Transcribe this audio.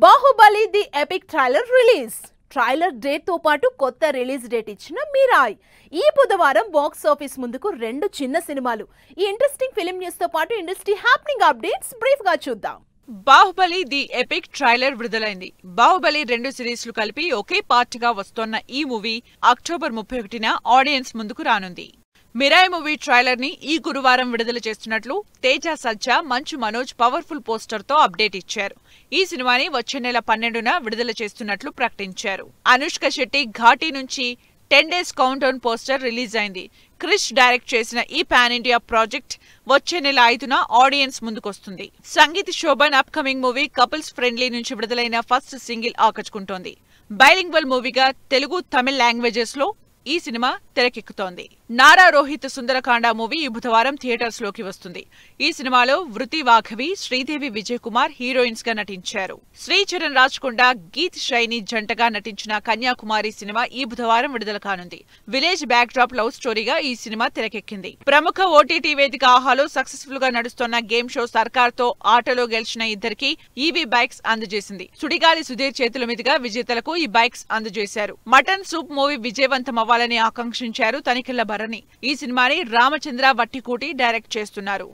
Baahubali the epic trailer release. Trailer date తో పాటు కొత్త రిలీజ్ డేట్ ఇచ్చిన మీరాయ్. ఈ బుధవారం బాక్స్ ఆఫీస్ ముందుకు రెండు చిన్న సినిమాలు. ఈ ఇంట్రెస్టింగ్ ఫిల్మ్ న్యూస్ తో పాటు ఇండస్ట్రీ హ్యాపెనింగ్ అప్డేట్స్ బ్రీఫ్ గా చూద్దాం. బాహుబలి ది ఎపిక్ ట్రైలర్ విడుదలైంది. బాహుబలి 2 సిరీస్లు కలిపి ఒకే పార్ట్గా వస్తోన్న ఈ మూవీ అక్టోబర్ 31న ఆడియన్స్ ముందుకు రానుంది. మిరాయ్ మూవీ ట్రైలర్ ని ఈ గురువారం విడుదల చేస్తున్నట్లు తేజ సజ్జా, మంచు మనోజ్ పవర్ఫుల్ పోస్టర్ తో అప్డేట్ ఇచ్చారు. ఈ సినిమాని వచ్చే నెల 12న విడుదల చేస్తున్నట్లు ప్రకటించారు. అనుష్క శెట్టి ఘాటీ నుంచి 10 days count down poster release అయింది. క్రిష్ డైరెక్ట్ చేసిన ఈ పాన్ ఇండియా ప్రాజెక్ట్ వచ్చే నెల 5న ఆడియన్స్ ముందుకొస్తుంది. Sangeet Sobhan up coming movie couples friendly నుంచి విడుదలైన ఫస్ట్ సింగిల్ ఆకట్టుకుంటోంది. బైలింగ్వల్ మూవీగా తెలుగు, తమిళ లాంగ్వేజెస్ లో ఈ సినిమా తెరకెక్కుతోంది. నారా రోహిత్ సుందరకాండ మూవీ ఈ బుధవారం థియేటర్స్ లోకి వస్తుంది. ఈ సినిమాలో వృతి వాఘవి, శ్రీదేవి విజయ్ కుమార్ హీరోయిన్స్ గా నటించారు. శ్రీచరణ్ రాజ్కొండ, గీత్ షైని జంటగా నటించిన కన్యాకుమారి సినిమా ఈ బుధవారం విడుదల కానుంది. విలేజ్ బ్యాక్ డ్రాప్ లవ్ స్టోరీగా ఈ సినిమా తెరకెక్కింది. ప్రముఖ ఓటీటీ వేదిక ఆహాలో సక్సెస్ఫుల్ గా నడుస్తున్న గేమ్ షో సర్కార్ తో ఆటలో గెలిచిన ఇద్దరికి ఈవీ బైక్స్ అందజేసింది. సుడిగాలి సుధీర్ చేతుల మీదుగా విజేతలకు ఈ బైక్స్ అందజేశారు. మటన్ సూప్ మూవీ విజయవంతం అవ్వాలని ఆకాంక్షించారు తనికెళ్ల భరణి. ఈ సినిమాని రామచంద్ర వట్టికోటి డైరెక్ట్ చేస్తున్నారు.